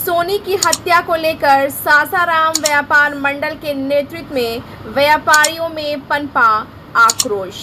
सोनी की हत्या को लेकर सासाराम व्यापार मंडल के नेतृत्व में व्यापारियों में पनपा आक्रोश।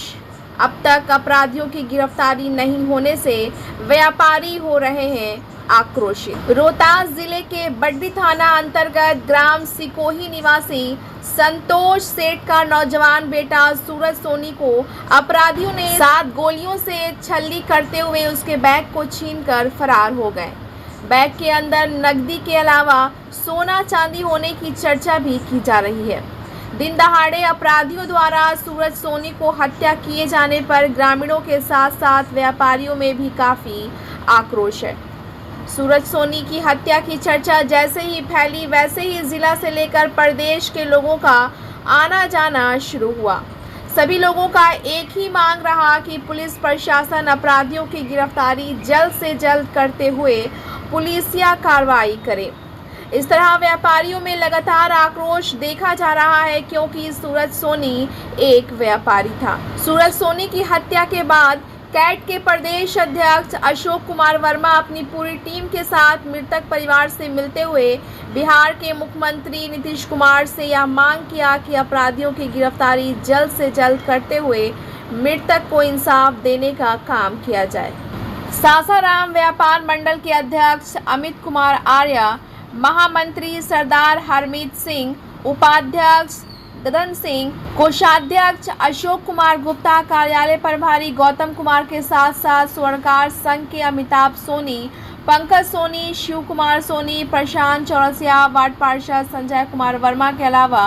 अब तक अपराधियों की गिरफ्तारी नहीं होने से व्यापारी हो रहे हैं आक्रोशित। रोहतास जिले के बड्डी थाना अंतर्गत ग्राम सिकोही निवासी संतोष सेठ का नौजवान बेटा सूरज सोनी को अपराधियों ने 7 गोलियों से छल्ली करते हुए उसके बैग को छीनकर फरार हो गए। बैग के अंदर नकदी के अलावा सोना चांदी होने की चर्चा भी की जा रही है। दिन दहाड़े अपराधियों द्वारा सूरज सोनी को हत्या किए जाने पर ग्रामीणों के साथ साथ व्यापारियों में भी काफी आक्रोश है। सूरज सोनी की हत्या की चर्चा जैसे ही फैली वैसे ही जिला से लेकर प्रदेश के लोगों का आना जाना शुरू हुआ। सभी लोगों का एक ही मांग रहा कि पुलिस प्रशासन अपराधियों की गिरफ्तारी जल्द से जल्द करते हुए पुलिसिया कार्रवाई करे। इस तरह व्यापारियों में लगातार आक्रोश देखा जा रहा है क्योंकि सूरज सोनी एक व्यापारी था। सूरज सोनी की हत्या के बाद कैट के प्रदेश अध्यक्ष अशोक कुमार वर्मा अपनी पूरी टीम के साथ मृतक परिवार से मिलते हुए बिहार के मुख्यमंत्री नीतीश कुमार से यह मांग किया कि अपराधियों की गिरफ्तारी जल्द से जल्द करते हुए मृतक को इंसाफ देने का काम किया जाए। सासाराम व्यापार मंडल के अध्यक्ष अमित कुमार आर्य, महामंत्री सरदार हरमीत सिंह, उपाध्यक्ष ददन सिंह, कोषाध्यक्ष अशोक कुमार गुप्ता, कार्यालय प्रभारी गौतम कुमार के साथ साथ स्वर्णकार संघ के अमिताभ सोनी, पंकज सोनी, शिव कुमार सोनी, प्रशांत चौरसिया, वार्ड पार्षद संजय कुमार वर्मा के अलावा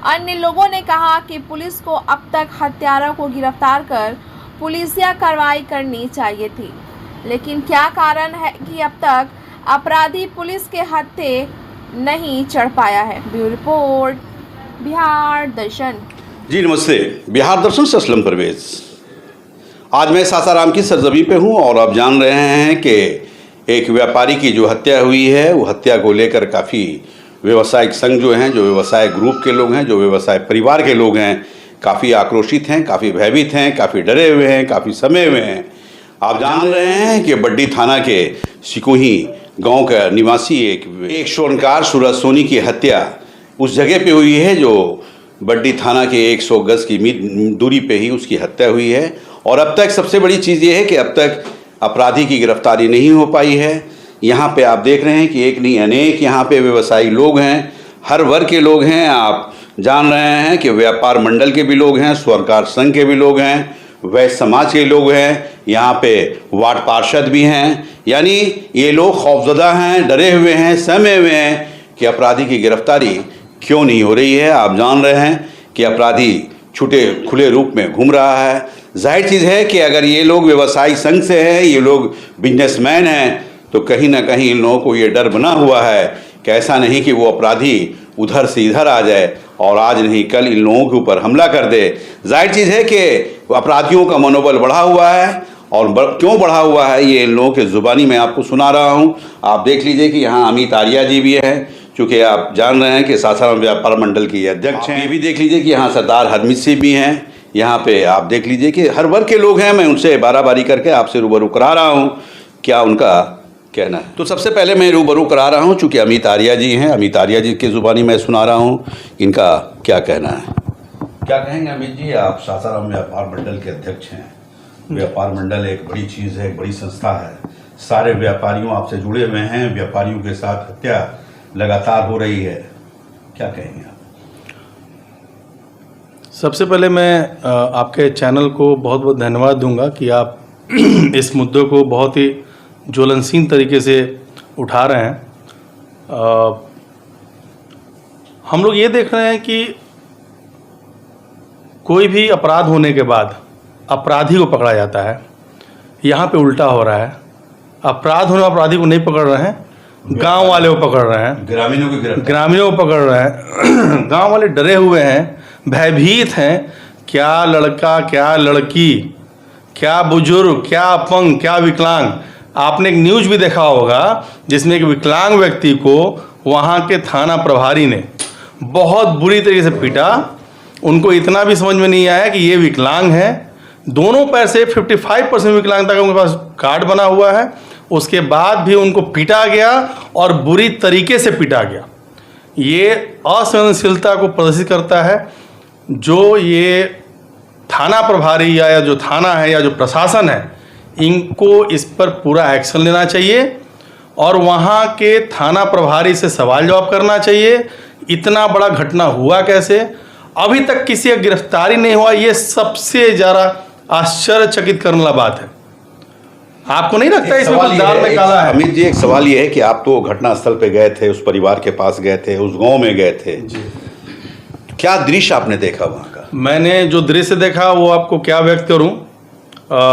अन्य लोगों ने कहा कि पुलिस को अब तक हत्यारों को गिरफ्तार कर पुलिसिया कार्रवाई करनी चाहिए थी, लेकिन क्या कारण है कि अब तक अपराधी पुलिस के हत्थे नहीं चढ़ पाया है। ब्यूरो रिपोर्ट, बिहार दर्शन। जी नमस्ते, बिहार दर्शन से असलम परवेज। आज मैं सासाराम की सरजमी पे हूँ और आप जान रहे हैं कि एक व्यापारी की जो हत्या हुई है वो हत्या को लेकर काफ़ी व्यवसायिक संघ जो हैं, जो व्यवसाय ग्रुप के लोग हैं, जो व्यवसाय परिवार के लोग हैं, काफ़ी आक्रोशित हैं, काफ़ी भयभीत हैं, काफ़ी डरे हुए हैं, काफ़ी समय हुए हैं। आप जान रहे हैं कि बड्डी थाना के सिकोही गांव का निवासी एक स्वर्णकार सूरज सोनी की हत्या उस जगह पे हुई है जो बड्डी थाना के 100 गज की दूरी पे ही उसकी हत्या हुई है। और अब तक सबसे बड़ी चीज़ ये है कि अब तक अपराधी की गिरफ्तारी नहीं हो पाई है। यहाँ पे आप देख रहे हैं कि एक नहीं अनेक यहाँ पे व्यवसायी लोग हैं, हर वर्ग के लोग हैं। आप जान रहे हैं कि व्यापार मंडल के भी लोग हैं, स्वर्णकार संघ के भी लोग हैं, वैश्य समाज के लोग हैं, यहाँ पे वार्ड पार्षद भी हैं। यानी ये लोग खौफजदा हैं, डरे हुए हैं, सहमे हुए हैं कि अपराधी की गिरफ्तारी क्यों नहीं हो रही है। आप जान रहे हैं कि अपराधी छूटे खुले रूप में घूम रहा है। जाहिर चीज़ है कि अगर ये लोग व्यवसायी संघ से हैं, ये लोग बिजनेसमैन हैं, तो कहीं ना कहीं इन लोगों को ये डर बना हुआ है कि ऐसा नहीं कि वो अपराधी उधर से इधर आ जाए और आज नहीं कल इन लोगों के ऊपर हमला कर दे। जाहिर चीज़ है कि अपराधियों का मनोबल बढ़ा हुआ है और क्यों बढ़ा हुआ है ये इन लोगों के ज़ुबानी में आपको सुना रहा हूँ। आप देख लीजिए कि यहाँ अमित आर्या जी भी हैं, चूँकि आप जान रहे हैं कि सासाराम व्यापार मंडल के अध्यक्ष हैं। ये भी देख लीजिए कि यहाँ सरदार हरमीत सिंह भी हैं। यहाँ पे आप देख लीजिए कि हर वर्ग के लोग हैं। मैं उनसे बारी करके आपसे रूबरू करा रहा हूँ क्या उनका कहना है। तो सबसे पहले मैं रूबरू करा रहा हूँ, चूँकि अमित आर्या जी हैं, अमित आर्या जी की ज़ुबानी मैं सुना रहा हूँ, इनका क्या कहना है। क्या कहेंगे अमित जी? आप सासाराम व्यापार मंडल के अध्यक्ष हैं। व्यापार मंडल एक बड़ी चीज़ है, एक बड़ी संस्था है, सारे व्यापारियों आपसे जुड़े हुए हैं, व्यापारियों के साथ हत्या लगातार हो रही है, क्या कहेंगे आप? सबसे पहले मैं आपके चैनल को बहुत बहुत धन्यवाद दूंगा कि आप इस मुद्दे को बहुत ही ज्वलनशील तरीके से उठा रहे हैं। हम लोग ये देख रहे हैं कि कोई भी अपराध होने के बाद अपराधी को पकड़ा जाता है, यहाँ पे उल्टा हो रहा है। अपराध होने अपराधी को नहीं पकड़ रहे हैं, गांव वाले को पकड़ रहे हैं, ग्रामीणों को पकड़ रहे हैं। गांव वाले डरे हुए हैं, भयभीत हैं। क्या लड़का, क्या लड़की, क्या बुजुर्ग, क्या अपंग, क्या विकलांग। आपने एक न्यूज़ भी देखा होगा जिसमें एक विकलांग व्यक्ति को वहाँ के थाना प्रभारी ने बहुत बुरी तरीके से पीटा। उनको इतना भी समझ में नहीं आया कि ये विकलांग है। दोनों पैर से 55% विकलांगता का उनके पास कार्ड बना हुआ है उसके बाद भी उनको पीटा गया और बुरी तरीके से पीटा गया। ये असहनशीलता को प्रदर्शित करता है। जो ये थाना प्रभारी या जो थाना है या जो प्रशासन है, इनको इस पर पूरा एक्शन लेना चाहिए और वहाँ के थाना प्रभारी से सवाल जवाब करना चाहिए। इतना बड़ा घटना हुआ कैसे, अभी तक किसी का गिरफ्तारी नहीं हुआ, ये सबसे ज़्यादा आश्चर्यचकित करने वाला बात है। आपको नहीं लगता इसमें कुछ दाल में काला है? अमित जी, एक सवाल ये है कि आप तो घटनास्थल पे गए थे, उस परिवार के पास गए थे, उस गांव में गए थे जी। क्या दृश्य आपने देखा वहाँ का? मैंने जो दृश्य देखा वो आपको क्या व्यक्त करूँ।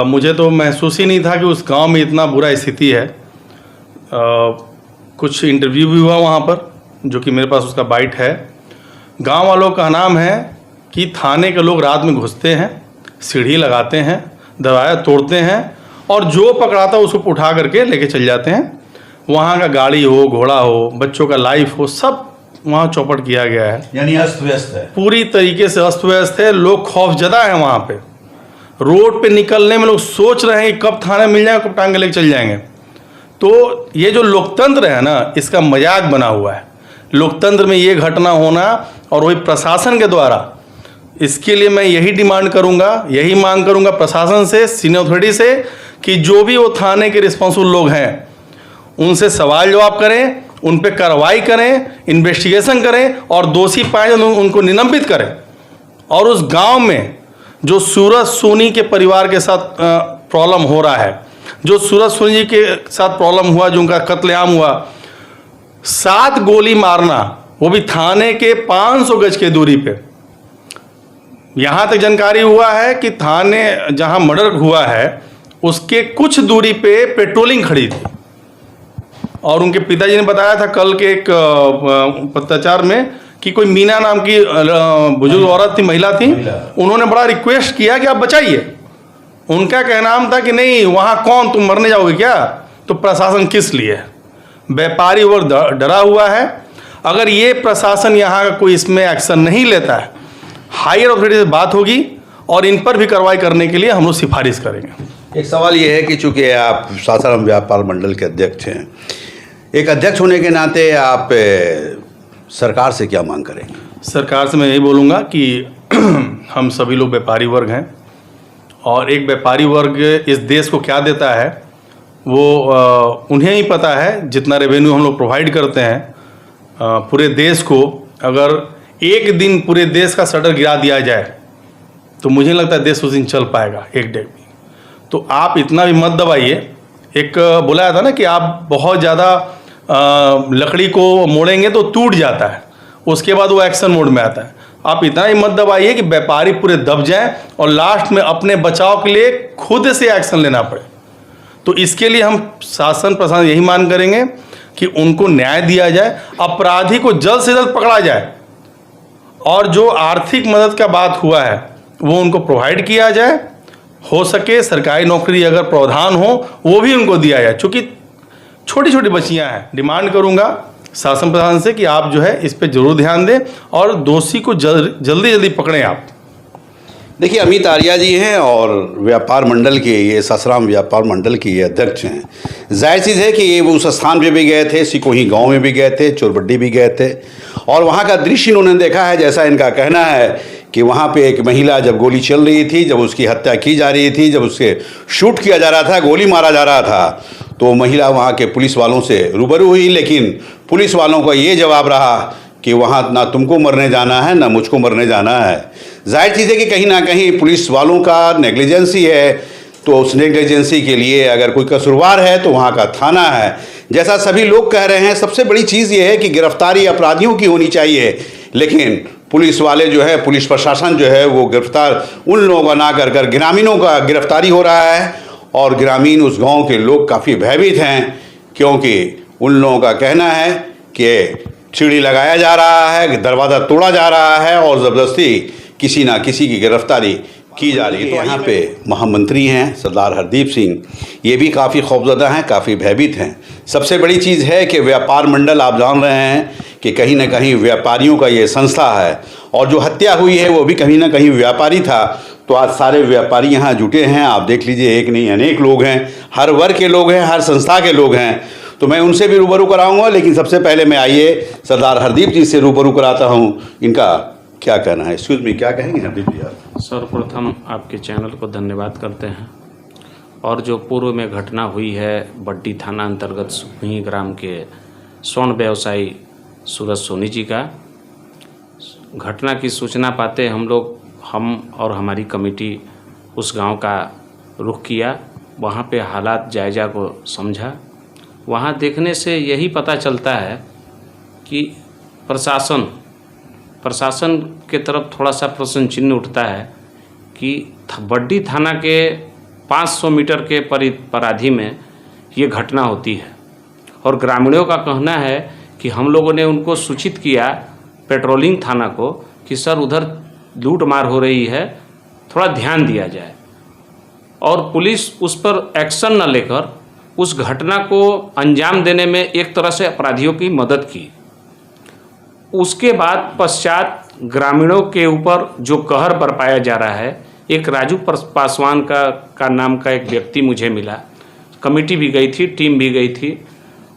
मुझे तो महसूस ही नहीं था कि उस गांव में इतना बुरा स्थिति है। कुछ इंटरव्यू भी हुआ वहाँ पर, जो कि मेरे पास उसका बाइट है। गांव वालों का नाम है कि थाने के लोग रात में घुसते हैं, सीढ़ी लगाते हैं, दरवाजा तोड़ते हैं और जो पकड़ाता उसको उठा करके लेके चल जाते हैं। वहाँ का गाड़ी हो, घोड़ा हो, बच्चों का लाइफ हो, सब वहाँ चौपट किया गया है। यानी अस्त व्यस्त है, पूरी तरीके से अस्त व्यस्त है। लोग खौफजदा है वहाँ पे। रोड पे निकलने में लोग सोच रहे हैं कि कब थाने मिल जाएगा, कब टांगे लेके चल जाएंगे। तो ये जो लोकतंत्र है ना, इसका मजाक बना हुआ है। लोकतंत्र में ये घटना होना और वही प्रशासन के द्वारा, इसके लिए मैं यही डिमांड करूंगा, यही मांग करूंगा प्रशासन से, सीनियर अथॉरिटी से, कि जो भी वो थाने के रिस्पॉन्सिबल लोग हैं उनसे सवाल जवाब करें, उन पर कार्रवाई करें, इन्वेस्टिगेशन करें और दोषी पाए उनको निलंबित करें। और उस गांव में जो सूरज सोनी के परिवार के साथ प्रॉब्लम हो रहा है, जो सूरज सोनी जी के साथ प्रॉब्लम हुआ, जो उनका कत्लेआम हुआ, 7 गोली मारना, वो भी थाने के 500 गज के दूरी पे। यहाँ तक जानकारी हुआ है कि थाने जहाँ मर्डर हुआ है उसके कुछ दूरी पे पेट्रोलिंग खड़ी थी और उनके पिताजी ने बताया था कल के एक पत्राचार में कि कोई मीना नाम की बुजुर्ग औरत थी, महिला थी, उन्होंने बड़ा रिक्वेस्ट किया कि आप बचाइए। उनका कहना था कि नहीं, वहाँ कौन, तुम मरने जाओगे क्या? तो प्रशासन किस लिए? व्यापारी वर्ग डरा हुआ है। अगर ये प्रशासन यहाँ का कोई इसमें एक्शन नहीं लेता है, हायर अथॉरिटी से बात होगी और इन पर भी कार्रवाई करने के लिए हम लोग सिफारिश करेंगे। एक सवाल ये है कि चूंकि आप सासाराम व्यापार मंडल के अध्यक्ष हैं, एक अध्यक्ष होने के नाते आप सरकार से क्या मांग करेंगे? सरकार से मैं यही बोलूँगा कि हम सभी लोग व्यापारी वर्ग हैं और एक व्यापारी वर्ग इस देश को क्या देता है वो उन्हें ही पता है। जितना रेवेन्यू हम लोग प्रोवाइड करते हैं पूरे देश को, अगर एक दिन पूरे देश का शटर गिरा दिया जाए तो मुझे लगता है देश उस दिन चल पाएगा एक डे में। तो आप इतना भी मत दबाइए। एक बोला था ना कि आप बहुत ज़्यादा लकड़ी को मोड़ेंगे तो टूट जाता है, उसके बाद वो एक्शन मोड में आता है। आप इतना ही मत दबाइए कि व्यापारी पूरे दब जाएं और लास्ट में अपने बचाव के लिए खुद से एक्शन लेना पड़े। तो इसके लिए हम शासन प्रशासन यही मांग करेंगे कि उनको न्याय दिया जाए, अपराधी को जल्द से जल्द पकड़ा जाए और जो आर्थिक मदद का बात हुआ है वो उनको प्रोवाइड किया जाए। हो सके सरकारी नौकरी अगर प्रावधान हो वो भी उनको दिया जाए, क्योंकि छोटी छोटी बच्चियां हैं। डिमांड करूंगा शासन प्रशासन से कि आप जो है इस पे जरूर ध्यान दें और दोषी को जल्दी जल्दी पकड़ें। आप देखिए, अमित आर्या जी हैं और व्यापार मंडल के, ये सासाराम व्यापार मंडल के ये अध्यक्ष हैं। जाहिर चीज़ है कि ये उस स्थान पे भी गए थे, सिकोही गांव में भी गए थे, चोरबड्डी भी गए थे और वहाँ का दृश्य इन्होंने देखा है। जैसा इनका कहना है कि वहाँ पे एक महिला जब गोली चल रही थी, जब उसकी हत्या की जा रही थी, जब उससे शूट किया जा रहा था, गोली मारा जा रहा था, तो महिला वहाँ के पुलिस वालों से रूबरू हुई। लेकिन पुलिस वालों का ये जवाब रहा कि वहाँ ना तुमको मरने जाना है ना मुझको मरने जाना है। जाहिर चीज़ है कि कहीं ना कहीं पुलिस वालों का नेग्लिजेंसी है, तो उस नेग्लिजेंसी के लिए अगर कोई कसूरवार है तो वहाँ का थाना है। जैसा सभी लोग कह रहे हैं, सबसे बड़ी चीज़ ये है कि गिरफ्तारी अपराधियों की होनी चाहिए, लेकिन पुलिस वाले जो है, पुलिस प्रशासन जो है वो गिरफ्तार उन लोगों का ना कर ग्रामीणों का गिरफ्तारी हो रहा है और ग्रामीण उस गांव के लोग काफ़ी भयभीत हैं, क्योंकि उन लोगों का कहना है कि सीढ़ी लगाया जा रहा है, दरवाज़ा तोड़ा जा रहा है और ज़बरदस्ती किसी ना किसी की गिरफ्तारी की जा रही है। तो यहाँ पे महामंत्री हैं सरदार हरदीप सिंह, ये भी काफ़ी खौफजदा हैं, काफ़ी भयभीत हैं। सबसे बड़ी चीज़ है कि व्यापार मंडल, आप जान रहे हैं कि कहीं ना कहीं व्यापारियों का ये संस्था है और जो हत्या हुई है वो भी कहीं ना कहीं व्यापारी था। तो आज सारे व्यापारी यहाँ जुटे हैं। आप देख लीजिए, एक नहीं अनेक लोग हैं, हर वर्ग के लोग हैं, हर संस्था के लोग हैं। तो मैं उनसे भी रूबरू कराऊंगा, लेकिन सबसे पहले मैं आइए सरदार हरदीप जी से रूबरू कराता हूँ। इनका क्या कहना है? एक्सक्यूज मी, क्या कहेंगे हरदीप जी आप? सर्वप्रथम आपके चैनल को धन्यवाद करते हैं। और जो पूर्व में घटना हुई है बड्डी थाना अंतर्गत सुखी ग्राम के स्वर्ण व्यवसायी सूरज सोनी जी का, घटना की सूचना पाते हम और हमारी कमेटी उस गांव का रुख किया। वहां पे हालात जायजा को समझा। वहां देखने से यही पता चलता है कि प्रशासन के तरफ थोड़ा सा प्रश्न चिन्ह उठता है कि बड्डी थाना के 500 मीटर के परिधि में ये घटना होती है। और ग्रामीणों का कहना है कि हम लोगों ने उनको सूचित किया पेट्रोलिंग थाना को कि सर उधर लूट मार हो रही है, थोड़ा ध्यान दिया जाए। और पुलिस उस पर एक्शन न लेकर उस घटना को अंजाम देने में एक तरह से अपराधियों की मदद की। उसके बाद पश्चात ग्रामीणों के ऊपर जो कहर बरपाया जा रहा है, एक राजू पासवान का नाम का एक व्यक्ति मुझे मिला, कमेटी भी गई थी, टीम भी गई थी,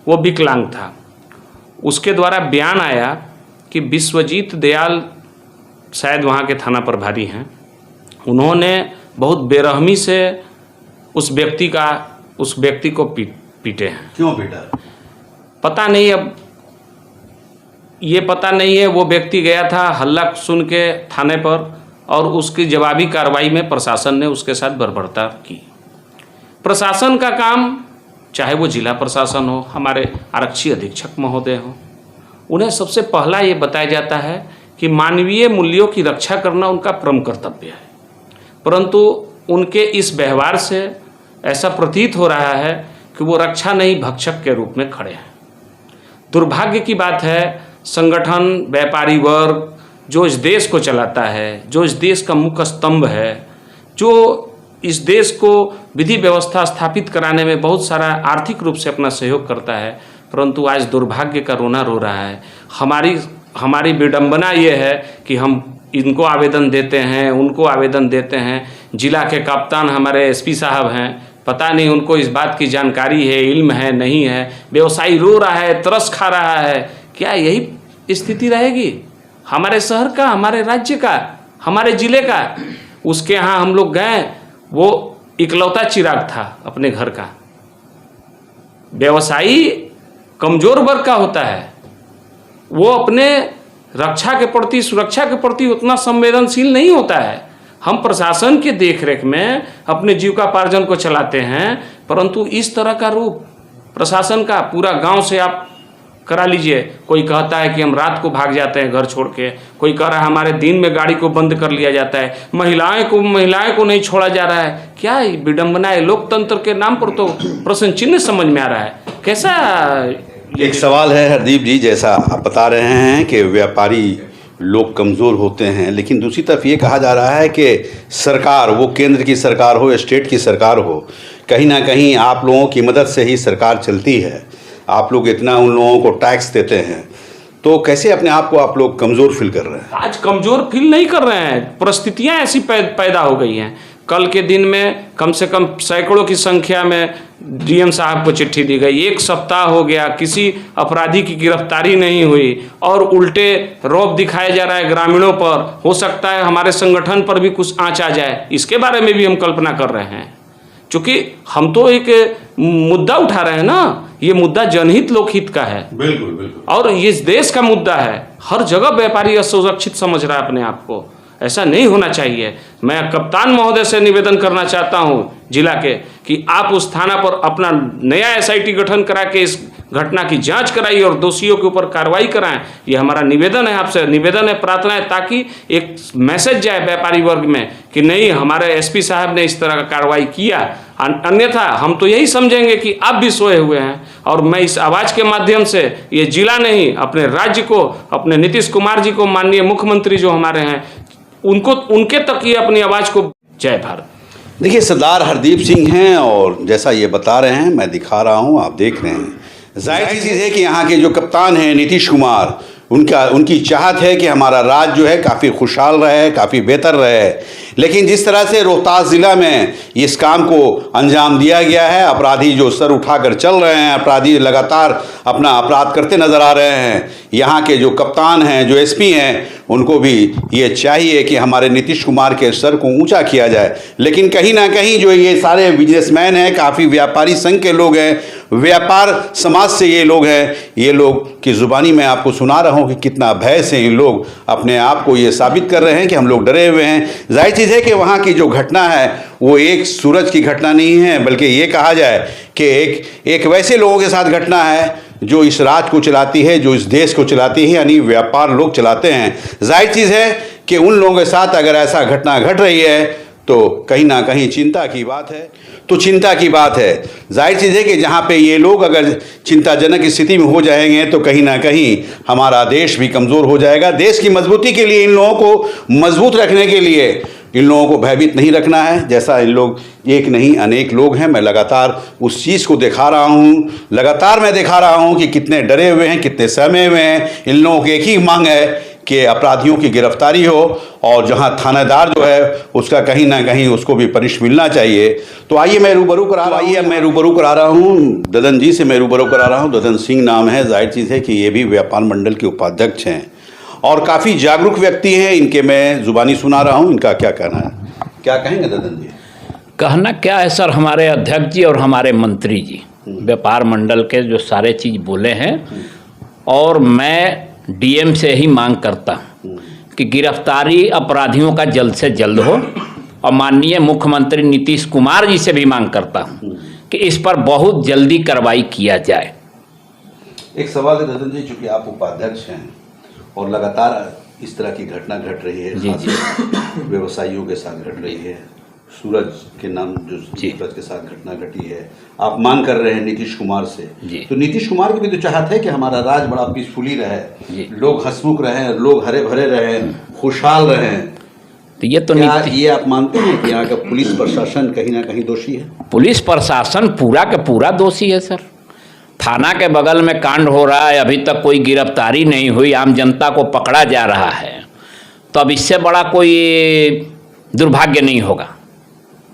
वो विकलांग था। उसके द्वारा बयान आया कि विश्वजीत दयाल शायद वहाँ के थाना प्रभारी हैं, उन्होंने बहुत बेरहमी से उस व्यक्ति को पीटे हैं। क्यों पीटा? पता नहीं, अब ये पता नहीं है। वो व्यक्ति गया था हल्ला सुन के थाने पर, और उसकी जवाबी कार्रवाई में प्रशासन ने उसके साथ बर्बरता की। प्रशासन का काम, चाहे वो जिला प्रशासन हो, हमारे आरक्षी अधीक्षक महोदय हो, उन्हें सबसे पहला ये बताया जाता है कि मानवीय मूल्यों की रक्षा करना उनका परम कर्तव्य है। परंतु उनके इस व्यवहार से ऐसा प्रतीत हो रहा है कि वो रक्षा नहीं भक्षक के रूप में खड़े हैं। दुर्भाग्य की बात है, संगठन, व्यापारी वर्ग जो इस देश को चलाता है, जो इस देश का मुख्य स्तंभ है, जो इस देश को विधि व्यवस्था स्थापित कराने में बहुत सारा आर्थिक रूप से अपना सहयोग करता है, परंतु आज दुर्भाग्य का रोना रो रहा है। हमारी विडंबना ये है कि हम इनको आवेदन देते हैं, उनको आवेदन देते हैं। जिला के कप्तान हमारे एसपी साहब हैं, पता नहीं उनको इस बात की जानकारी है, इल्म है, नहीं है। व्यवसायी रो रहा है, तरस खा रहा है। क्या यही स्थिति रहेगी हमारे शहर का, हमारे राज्य का, हमारे जिले का? उसके यहाँ हम लोग गए, वो इकलौता चिराग था अपने घर का। व्यवसायी कमजोर वर्ग का होता है, वो अपने रक्षा के प्रति, सुरक्षा के प्रति उतना संवेदनशील नहीं होता है। हम प्रशासन के देखरेख में अपने जीविकापार्जन को चलाते हैं, परंतु इस तरह का रूप प्रशासन का पूरा गांव से आप करा लीजिए। कोई कहता है कि हम रात को भाग जाते हैं घर छोड़ के, कोई कह रहा है हमारे दिन में गाड़ी को बंद कर लिया जाता है, महिलाएं को नहीं छोड़ा जा रहा है। क्या विडंबना है? लोकतंत्र के नाम पर तो प्रश्न चिन्ह समझ में आ रहा है। कैसा एक सवाल है हरदीप जी, जैसा आप बता रहे हैं कि व्यापारी लोग कमज़ोर होते हैं, लेकिन दूसरी तरफ ये कहा जा रहा है कि सरकार, वो केंद्र की सरकार हो, स्टेट की सरकार हो, कहीं ना कहीं आप लोगों की मदद से ही सरकार चलती है। आप लोग इतना उन लोगों को टैक्स देते हैं, तो कैसे अपने आप को आप लोग कमज़ोर फील कर रहे हैं? आज कमज़ोर फील नहीं कर रहे हैं, परिस्थितियाँ ऐसी पैदा हो गई हैं। कल के दिन में कम से कम सैकड़ों की संख्या में डीएम साहब को चिट्ठी दी गई। 1 सप्ताह हो गया, किसी अपराधी की गिरफ्तारी नहीं हुई, और उल्टे रौब दिखाया जा रहा है ग्रामीणों पर। हो सकता है हमारे संगठन पर भी कुछ आँच आ जाए, इसके बारे में भी हम कल्पना कर रहे हैं। क्योंकि हम तो एक मुद्दा उठा रहे हैं ना, ये मुद्दा जनहित लोकहित का है। बिल्कुल बिल्कुल। और ये देश का मुद्दा है। हर जगह व्यापारी असुरक्षित समझ रहा है अपने आप को, ऐसा नहीं होना चाहिए। मैं कप्तान महोदय से निवेदन करना चाहता हूं जिला के कि आप उस थाना पर अपना नया एसआईटी गठन करा के इस घटना की जांच कराइए और दोषियों के ऊपर कार्रवाई कराएं। ये हमारा निवेदन है, आपसे निवेदन है, प्रार्थना है, ताकि एक मैसेज जाए व्यापारी वर्ग में कि नहीं, हमारे एसपी साहब ने इस तरह का कार्रवाई किया। अन्यथा हम तो यही समझेंगे कि आप भी सोए हुए हैं। और मैं इस आवाज़ के माध्यम से ये जिला नहीं, अपने राज्य को, अपने नीतीश कुमार जी को, माननीय मुख्यमंत्री जो हमारे हैं, उनके तक ये अपनी आवाज़ को, जय भारत। देखिए, सरदार हरदीप सिंह हैं और जैसा ये बता रहे हैं, मैं दिखा रहा हूँ, आप देख रहे हैं। जाहिर सी चीज़ है कि यहाँ के जो कप्तान हैं नीतीश कुमार, उनकी चाहत है कि हमारा राज्य जो है काफ़ी खुशहाल रहे, काफ़ी बेहतर रहे। लेकिन जिस तरह से रोहतास ज़िला में इस काम को अंजाम दिया गया है, अपराधी जो सर उठाकर चल रहे हैं, अपराधी लगातार अपना अपराध करते नज़र आ रहे हैं। यहाँ के जो कप्तान हैं, जो एसपी हैं, उनको भी ये चाहिए कि हमारे नीतीश कुमार के सर को ऊंचा किया जाए। लेकिन कहीं ना कहीं जो ये सारे बिजनेसमैन हैं, काफ़ी व्यापारी संघ के लोग हैं, व्यापार समाज से ये लोग हैं, ये लोग की ज़ुबानी मैं आपको सुना रहा हूँ कि कितना भय से इन लोग अपने आप को ये साबित कर रहे हैं कि हम लोग डरे हुए हैं। जाहिर चीज़ है कि वहाँ की जो घटना है वो एक सूरज की घटना नहीं है, बल्कि ये कहा जाए कि एक वैसे लोगों के साथ घटना है जो इस राज्य को चलाती है, जो इस देश को चलाती है, यानी व्यापार लोग चलाते हैं। जाहिर चीज़ है कि उन लोगों के साथ अगर ऐसा घटना घट रही है तो कहीं ना कहीं चिंता की बात है। तो चिंता की बात है। जाहिर चीज़ है कि जहाँ पे ये लोग अगर चिंताजनक स्थिति में हो जाएंगे तो कहीं ना कहीं हमारा देश भी कमज़ोर हो जाएगा। देश की मजबूती के लिए, इन लोगों को मजबूत रखने के लिए इन लोगों को भयभीत नहीं रखना है। जैसा इन लोग एक नहीं अनेक लोग हैं, मैं लगातार उस चीज़ को दिखा रहा हूँ, लगातार मैं दिखा रहा हूँ कि कितने डरे हुए हैं, कितने सहमे हुए हैं। इन लोगों की एक ही मांग है कि अपराधियों की गिरफ्तारी हो और जहां थानेदार जो है उसका कहीं ना कहीं उसको भी पनिश मिलना चाहिए। तो आइए मैं रूबरू करा रहा हूं ददन जी से, मैं रूबरू करा रहा हूं। ददन सिंह नाम है। जाहिर चीज़ है कि ये भी व्यापार मंडल के उपाध्यक्ष हैं और काफ़ी जागरूक व्यक्ति हैं। इनके मैं ज़ुबानी सुना रहा हूं, इनका क्या कहना है, क्या कहेंगे ददन जी? कहना क्या है सर, हमारे अध्यक्ष जी और हमारे मंत्री जी व्यापार मंडल के जो सारे चीज़ बोले हैं, और मैं डीएम से ही मांग करता हूँ कि गिरफ्तारी अपराधियों का जल्द से जल्द हो, और माननीय मुख्यमंत्री नीतीश कुमार जी से भी मांग करता हूँ कि इस पर बहुत जल्दी कार्रवाई किया जाए। एक सवाल है ददन जी, चूँकि आप उपाध्यक्ष हैं और लगातार इस तरह की घटना घट रही है, जी जी, व्यवसायियों के साथ घट रही है, सूरज के नाम जो सूरज के साथ घटना घटी है, आप मांग कर रहे हैं नीतीश कुमार से। तो नीतीश कुमार की भी तो चाहत है कि हमारा राज्य बड़ा पीसफुली रहे, लोग हंसमुख रहें, लोग हरे भरे रहें, खुशहाल रहें। तो ये तो ये आप मानते हैं कि यहाँ का पुलिस प्रशासन कहीं ना कहीं दोषी है? पुलिस प्रशासन पूरा का पूरा दोषी है सर। थाना के बगल में कांड हो रहा है, अभी तक कोई गिरफ्तारी नहीं हुई, आम जनता को पकड़ा जा रहा है, तो अब इससे बड़ा कोई दुर्भाग्य नहीं होगा।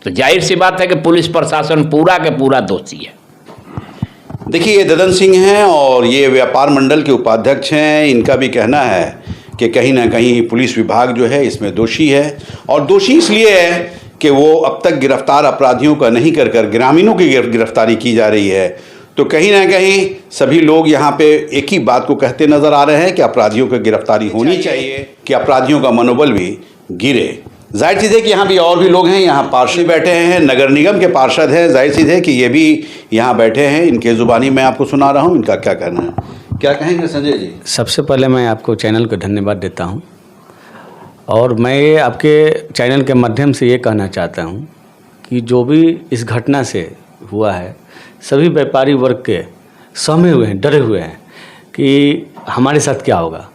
तो जाहिर सी बात है कि पुलिस प्रशासन पूरा के पूरा दोषी है। देखिए, ये ददन सिंह हैं और ये व्यापार मंडल के उपाध्यक्ष हैं। इनका भी कहना है कि कहीं ना कहीं पुलिस विभाग जो है इसमें दोषी है, और दोषी इसलिए है कि वो अब तक गिरफ्तार अपराधियों का नहीं कर ग्रामीणों की गिरफ्तारी की जा रही है। तो कहीं ना कहीं सभी लोग यहाँ पे एक ही बात को कहते नज़र आ रहे हैं कि अपराधियों की गिरफ्तारी होनी चाहिए, कि अपराधियों का मनोबल भी गिरे। जाहिर चीज़ है कि यहाँ भी और भी लोग हैं, यहाँ पार्षद बैठे हैं, नगर निगम के पार्षद हैं। जाहिर चीज़ है कि ये भी यहाँ बैठे हैं, इनके ज़ुबानी मैं आपको सुना रहा हूँ, इनका क्या कहना है, क्या कहेंगे संजय जी? सबसे पहले मैं आपको चैनल को धन्यवाद देता हूँ, और मैं आपके चैनल के माध्यम से ये कहना चाहता हूँ कि जो भी इस घटना से हुआ है, सभी व्यापारी वर्ग के सहमे हुए हैं, डरे हुए हैं कि हमारे साथ क्या होगा।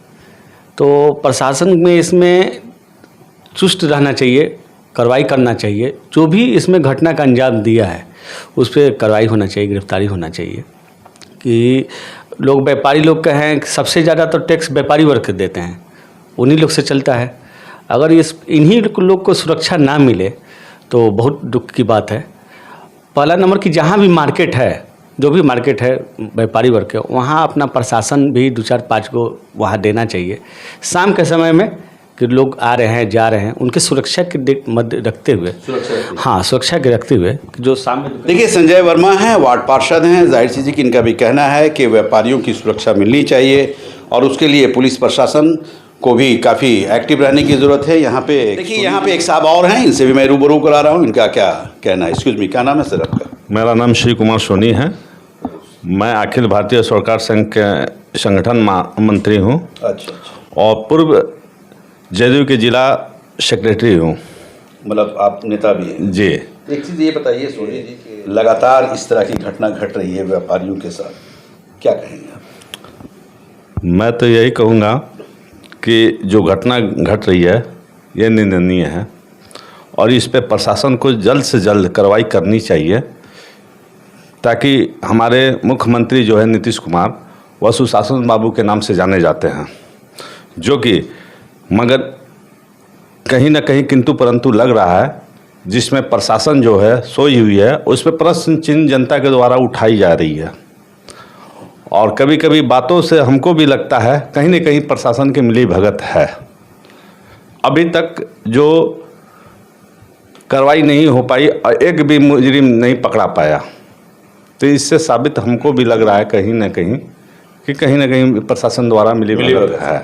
तो प्रशासन में इसमें चुस्त रहना चाहिए, कार्रवाई करना चाहिए। जो भी इसमें घटना का अंजाम दिया है उस पर कार्रवाई होना चाहिए, गिरफ्तारी होना चाहिए। कि लोग व्यापारी लोग के हैं, सबसे ज़्यादा तो टैक्स व्यापारी वर्ग के देते हैं, उन्हीं लोग से चलता है। अगर इन्हीं लोग को सुरक्षा ना मिले तो बहुत दुख की बात है। पहला नंबर कि जहाँ भी मार्केट है, जो भी मार्केट है व्यापारी वर्ग के, वहाँ अपना प्रशासन भी 2-4-5 को वहाँ देना चाहिए। शाम के समय में कि लोग आ रहे हैं, जा रहे हैं, उनके सुरक्षा के मध्य रखते हुए, सुरक्षा के रखते हुए जो सामने। देखिए, संजय वर्मा हैं, वार्ड पार्षद हैं। जाहिर चीज़ है कि इनका भी कहना है कि व्यापारियों की सुरक्षा मिलनी चाहिए और उसके लिए पुलिस प्रशासन को भी काफ़ी एक्टिव रहने की ज़रूरत है। यहाँ पे देखिए, यहाँ पे एक साहब और हैं, इनसे भी मैं रूबरू करा रहा हूँ, इनका क्या कहना है। एक्सक्यूज मी, क्या नाम है सर आपका? मेरा नाम श्री कुमार सोनी है। मैं अखिल भारतीय सरकार संघ के संगठन मंत्री हूँ। अच्छा। और पूर्व जदयू के जिला सेक्रेटरी हूँ। मतलब आप नेता भी हैं? जी। एक चीज़ ये बताइए सोनी जी कि लगातार इस तरह की घटना घट रही है व्यापारियों के साथ, क्या कहेंगे आप? मैं तो यही कहूँगा कि जो घटना घट रही है ये निंदनीय है, और इस पे प्रशासन को जल्द से जल्द कार्रवाई करनी चाहिए, ताकि हमारे मुख्यमंत्री जो है नीतीश कुमार, वह सुशासन बाबू के नाम से जाने जाते हैं। जो कि मगर कहीं ना कहीं किंतु परंतु लग रहा है, जिसमें प्रशासन जो है सोई हुई है, उस पर प्रश्न चिन्ह जनता के द्वारा उठाई जा रही है। और कभी कभी बातों से हमको भी लगता है कहीं ना कहीं प्रशासन की मिली भगत है। अभी तक जो कार्रवाई नहीं हो पाई और एक भी मुजरिम नहीं पकड़ा पाया, तो इससे साबित हमको भी लग रहा है कहीं ना कहीं प्रशासन द्वारा मिली भगत है।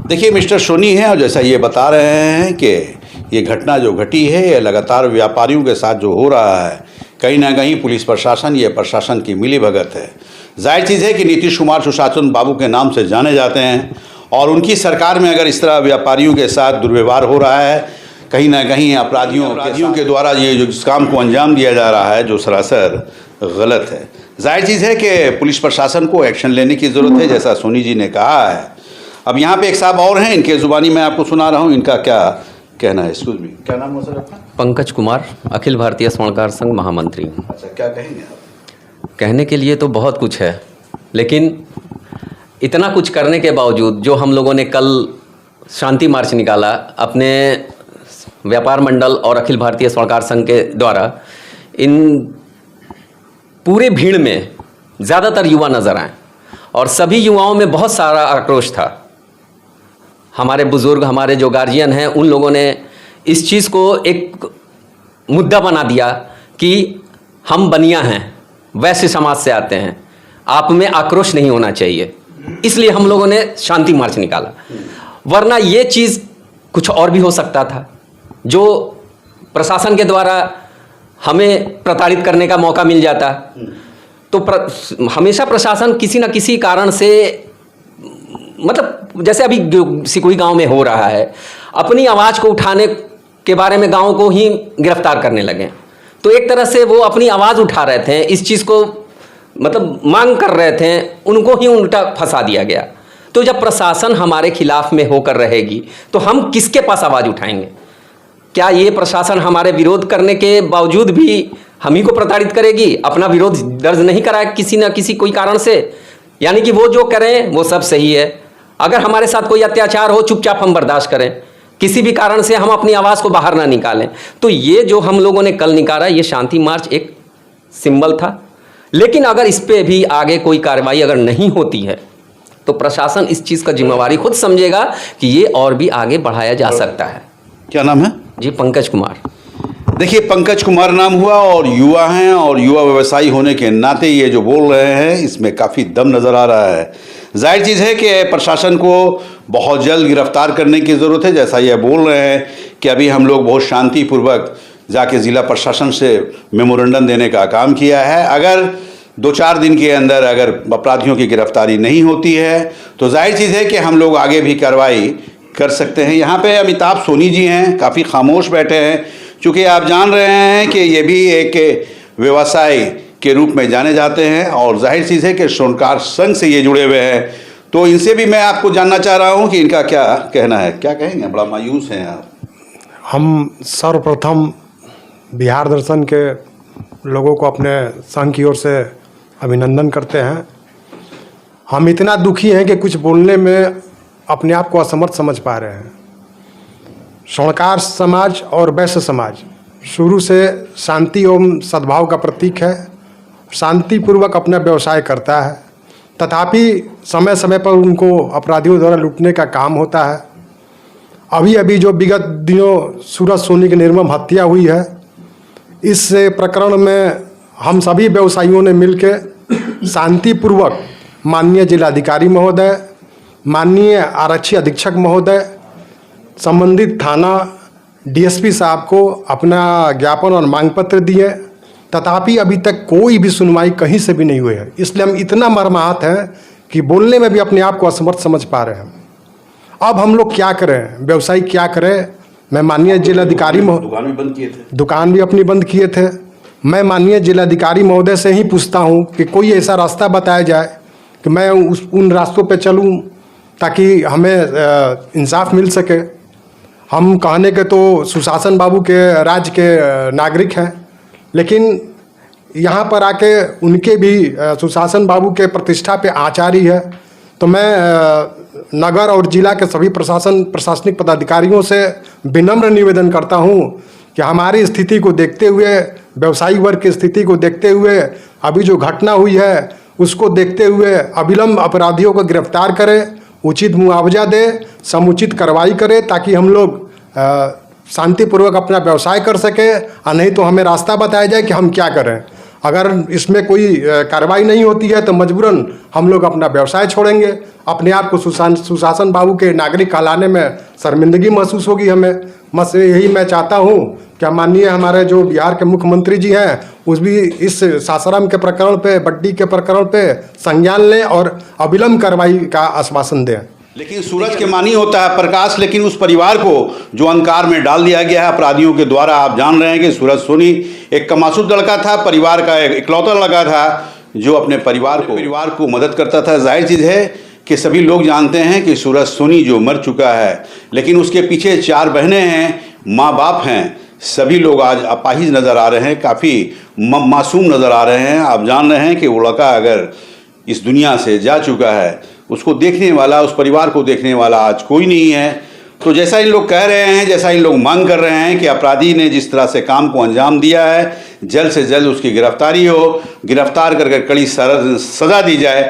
देखिए मिस्टर सोनी हैं और जैसा ये बता रहे हैं कि ये घटना जो घटी है ये लगातार व्यापारियों के साथ जो हो रहा है, कहीं ना कहीं पुलिस प्रशासन, ये प्रशासन की मिलीभगत है। जाहिर चीज़ है कि नीतीश कुमार सुशासन बाबू के नाम से जाने जाते हैं और उनकी सरकार में अगर इस तरह व्यापारियों के साथ दुर्व्यवहार हो रहा है, कहीं ना कहीं अपराधियों के द्वारा ये जो इस काम को अंजाम दिया जा रहा है, जो सरासर गलत है। जाहिर चीज़ है कि पुलिस प्रशासन को एक्शन लेने की ज़रूरत है, जैसा सोनी जी ने कहा है। अब यहाँ पे एक साहब और हैं, इनके ज़ुबानी मैं आपको सुना रहा हूँ, इनका क्या कहना है। एक्सक्यूज मी, क्या नाम हो सर आपका? पंकज कुमार, अखिल भारतीय स्वर्णकार संघ महामंत्री। अच्छा, क्या कहेंगे आप? कहने के लिए तो बहुत कुछ है, लेकिन इतना कुछ करने के बावजूद जो हम लोगों ने कल शांति मार्च निकाला अपने व्यापार मंडल और अखिल भारतीय स्वर्णकार संघ के द्वारा, इन पूरे भीड़ में ज़्यादातर युवा नज़र आए और सभी युवाओं में बहुत सारा आक्रोश था। हमारे बुज़ुर्ग, हमारे जो गार्जियन हैं, उन लोगों ने इस चीज़ को एक मुद्दा बना दिया कि हम बनिया हैं, वैश्य समाज से आते हैं, आप में आक्रोश नहीं होना चाहिए, इसलिए हम लोगों ने शांति मार्च निकाला। वरना ये चीज़ कुछ और भी हो सकता था, जो प्रशासन के द्वारा हमें प्रताड़ित करने का मौका मिल जाता। तो हमेशा प्रशासन किसी न किसी कारण से, मतलब जैसे अभी सिकुई गांव में हो रहा है, अपनी आवाज़ को उठाने के बारे में गांव को ही गिरफ्तार करने लगे। तो एक तरह से वो अपनी आवाज़ उठा रहे थे, इस चीज़ को मतलब मांग कर रहे थे, उनको ही उल्टा फंसा दिया गया। तो जब प्रशासन हमारे खिलाफ में होकर रहेगी तो हम किसके पास आवाज़ उठाएंगे? क्या ये प्रशासन हमारे विरोध करने के बावजूद भी हम ही को प्रताड़ित करेगी? अपना विरोध दर्ज नहीं कराए किसी न किसी कोई कारण से, यानी कि वो जो करें वो सब सही है। अगर हमारे साथ कोई अत्याचार हो, चुपचाप हम बर्दाश्त करें, किसी भी कारण से हम अपनी आवाज़ को बाहर ना निकालें। तो ये जो हम लोगों ने कल निकाला, ये शांति मार्च एक सिंबल था। लेकिन अगर इस पर भी आगे कोई कार्रवाई अगर नहीं होती है तो प्रशासन इस चीज़ का जिम्मेवारी खुद समझेगा कि ये और भी आगे बढ़ाया जा सकता है। क्या नाम है जी? पंकज कुमार। देखिए, पंकज कुमार नाम हुआ और युवा हैं और युवा व्यवसायी होने के नाते ये जो बोल रहे हैं इसमें काफ़ी दम नज़र आ रहा है। जाहिर चीज़ है कि प्रशासन को बहुत जल्द गिरफ्तार करने की ज़रूरत है। जैसा ये बोल रहे हैं कि अभी हम लोग बहुत शांतिपूर्वक जाके ज़िला प्रशासन से मेमोरेंडम देने का काम किया है। अगर 2-4 दिन के अंदर अगर अपराधियों की गिरफ्तारी नहीं होती है तो जाहिर चीज़ है कि हम लोग आगे भी कार्रवाई कर सकते हैं। यहाँ पे अमिताभ सोनी जी हैं, काफ़ी खामोश बैठे हैं, चूँकि आप जान रहे हैं कि ये भी एक व्यवसाय के रूप में जाने जाते हैं और जाहिर चीज़ है कि स्वर्णकार संघ से ये जुड़े हुए हैं। तो इनसे भी मैं आपको जानना चाह रहा हूँ कि इनका क्या कहना है। क्या कहेंगे? बड़ा मायूस हैं आप। हम सर्वप्रथम बिहार दर्शन के लोगों को अपने संघ की ओर से अभिनंदन करते हैं। हम इतना दुखी हैं कि कुछ बोलने में अपने आप को असमर्थ समझ पा रहे हैं। स्वर्णकार समाज और वैश्य समाज शुरू से शांति एवं सद्भाव का प्रतीक है, शांतिपूर्वक अपना व्यवसाय करता है, तथापि समय समय पर उनको अपराधियों द्वारा लूटने का काम होता है। अभी अभी जो विगत दिनों सूरज सोनी की निर्मम हत्या हुई है, इस प्रकरण में हम सभी व्यवसायियों ने मिलकर शांतिपूर्वक माननीय जिलाधिकारी महोदय, माननीय आरक्षी अधीक्षक महोदय, संबंधित थाना डीएसपी साहब को अपना ज्ञापन और मांग पत्र दिए, तथापि अभी तक कोई भी सुनवाई कहीं से भी नहीं हुई है। इसलिए हम इतना मर्माहत हैं कि बोलने में भी अपने आप को असमर्थ समझ पा रहे हैं। अब हम लोग क्या करें, व्यवसायी क्या करें? मैं माननीय जिलाधिकारी दुकान भी अपनी बंद किए थे। मैं माननीय जिलाधिकारी महोदय से ही पूछता हूं कि कोई ऐसा रास्ता बताया जाए कि मैं उन रास्तों पे चलूं ताकि हमें इंसाफ मिल सके। हम कहने के तो सुशासन बाबू के राज्य के नागरिक हैं, लेकिन यहाँ पर आके उनके भी सुशासन बाबू के प्रतिष्ठा पे आचारी है, तो मैं नगर और जिला के सभी प्रशासनिक पदाधिकारियों से विनम्र निवेदन करता हूं कि हमारी स्थिति को देखते हुए, व्यवसायिक वर्ग की स्थिति को देखते हुए, अभी जो घटना हुई है उसको देखते हुए अविलंब अपराधियों को गिरफ्तार करें, उचित मुआवजा दे, समुचित कार्रवाई करे, ताकि हम लोग शांतिपूर्वक अपना व्यवसाय कर सके। और नहीं तो हमें रास्ता बताया जाए कि हम क्या करें। अगर इसमें कोई कार्रवाई नहीं होती है तो मजबूरन हम लोग अपना व्यवसाय छोड़ेंगे। अपने आप को सुशासन बाबू के नागरिक कहलाने में शर्मिंदगी महसूस होगी हमें। बस यही मैं चाहता हूँ कि माननीय हमारे जो बिहार के मुख्यमंत्री जी हैं उस भी इस सासाराम के प्रकरण पे, बड्डी के प्रकरण पे संज्ञान लें और अविलंब कार्रवाई का आश्वासन दें। लेकिन सूरज के मानी होता है प्रकाश, लेकिन उस परिवार को जो अंधकार में डाल दिया गया है अपराधियों के द्वारा। आप जान रहे हैं कि सूरज सोनी एक कमासूद लड़का था, परिवार का एक इकलौता लड़का था जो अपने परिवार को मदद करता था। जाहिर चीज़ है कि सभी लोग जानते हैं कि सूरज सोनी जो मर चुका है, लेकिन उसके पीछे 4 बहनें हैं, माँ बाप हैं, सभी लोग आज अपाहिज नज़र आ रहे हैं, काफ़ी मासूम नज़र आ रहे हैं। आप जान रहे हैं कि वो लड़का अगर इस दुनिया से जा चुका है, उसको देखने वाला, उस परिवार को देखने वाला आज कोई नहीं है। तो जैसा इन लोग कह रहे हैं, जैसा इन लोग मांग कर रहे हैं कि अपराधी ने जिस तरह से काम को अंजाम दिया है, जल्द से जल्द उसकी गिरफ्तारी हो, गिरफ्तार करके कड़ी सज़ा दी जाए,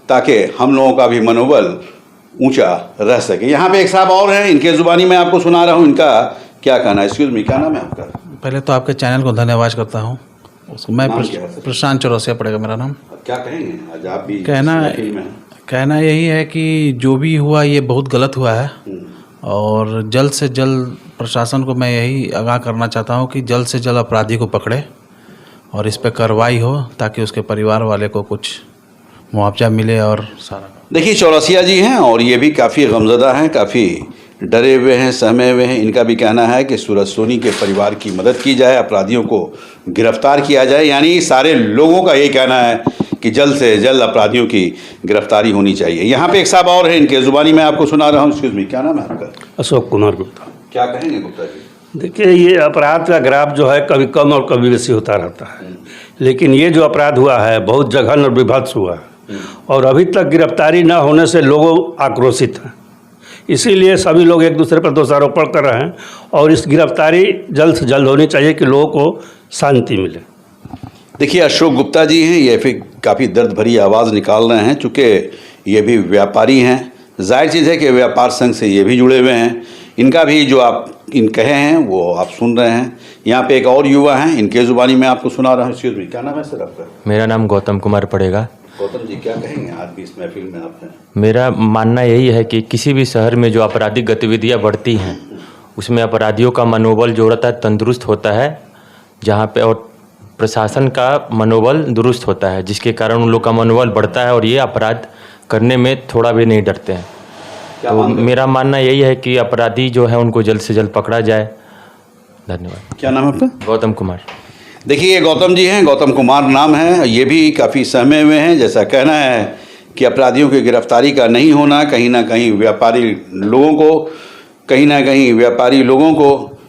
ताकि हम लोगों का भी मनोबल ऊंचा रह सके। यहाँ पे एक साहब और हैं, इनके ज़ुबानी मैं आपको सुना रहा हूँ, इनका क्या कहना है। एक्सक्यूज़ मी, क्या नाम है आपका? पहले तो आपके चैनल को धन्यवाद करता हूँ। मैं प्रशांत चौरसिया पड़ेगा मेरा नाम। क्या कहेंगे आज आप भी? कहना यही है कि जो भी हुआ ये बहुत गलत हुआ है और जल्द से जल्द प्रशासन को मैं यही आगाह करना चाहता हूँ कि जल्द से जल्द अपराधी को पकड़े और इस पर कार्रवाई हो, ताकि उसके परिवार वाले को कुछ मुआवजा मिले। और सारा देखिए, चौरसिया जी हैं और ये भी काफ़ी गमज़दा हैं, काफ़ी डरे हुए हैं, सहमे हुए हैं। इनका भी कहना है कि सूरज सोनी के परिवार की मदद की जाए, अपराधियों को गिरफ्तार किया जाए। यानी सारे लोगों का यही कहना है कि जल्द से जल्द अपराधियों की गिरफ्तारी होनी चाहिए। यहाँ पे एक साहब और हैं, इनके ज़ुबानी मैं आपको सुना रहा हूँ। एक्सक्यूज़ मी, क्या नाम है आपका? अशोक कुमार गुप्ता। क्या कहेंगे गुप्ता जी? देखिए, ये अपराध का ग्राफ जो है कभी कम और कभी बेसी होता रहता है, लेकिन ये जो अपराध हुआ है बहुत जघन्य और विभत्स हुआ है और अभी तक गिरफ्तारी न होने से लोग आक्रोशित हैं। इसीलिए सभी लोग एक दूसरे पर दोषारोपण कर रहे हैं और इस गिरफ्तारी जल्द से जल्द होनी चाहिए कि लोगों को शांति मिले। देखिए, अशोक गुप्ता जी हैं, ये फिर काफ़ी दर्द भरी आवाज़ निकाल रहे हैं, चूँकि ये भी व्यापारी हैं। जाहिर चीज़ है कि व्यापार संघ से ये भी जुड़े हुए हैं। इनका भी जो आप इन कहे हैं वो आप सुन रहे हैं। यहाँ पे एक और युवा हैं, इनके ज़ुबानी में आपको सुना रहा हूँ। एक्सक्यूज़ मी, क्या नाम है सर आपका? मेरा नाम गौतम कुमार पड़ेगा। गौतम जी, क्या कहेंगे आज भी इस महफिल में आपने? मेरा मानना यही है कि किसी भी शहर में जो आपराधिक गतिविधियां बढ़ती हैं उसमें अपराधियों का मनोबल जो रहता है तंदुरुस्त होता है, जहां पे और प्रशासन का मनोबल दुरुस्त होता है, जिसके कारण उन लोग का मनोबल बढ़ता है और ये अपराध करने में थोड़ा भी नहीं डरते हैं। तो मेरा मानना यही है कि अपराधी जो है उनको जल्द से जल्द पकड़ा जाए। धन्यवाद। क्या नाम है आपका? गौतम कुमार। देखिए, ये गौतम जी हैं, गौतम कुमार नाम है। ये भी काफ़ी सहमे हुए हैं। जैसा कहना है कि अपराधियों की गिरफ्तारी का नहीं होना कहीं ना कहीं व्यापारी लोगों को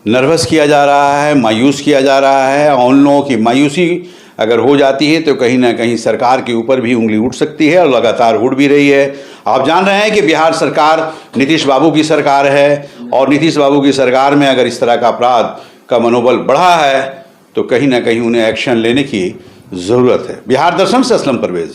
नर्वस किया जा रहा है, मायूस किया जा रहा है। और उन लोगों की मायूसी अगर हो जाती है तो कहीं ना कहीं सरकार के ऊपर भी उंगली उठ सकती है और लगातार उठ भी रही है। आप जान रहे हैं कि बिहार सरकार नीतीश बाबू की सरकार है और नीतीश बाबू की सरकार में अगर इस तरह का अपराध का मनोबल बढ़ा है तो कहीं ना कहीं उन्हें एक्शन लेने की ज़रूरत है। बिहार दर्शन से असलम परवेज़।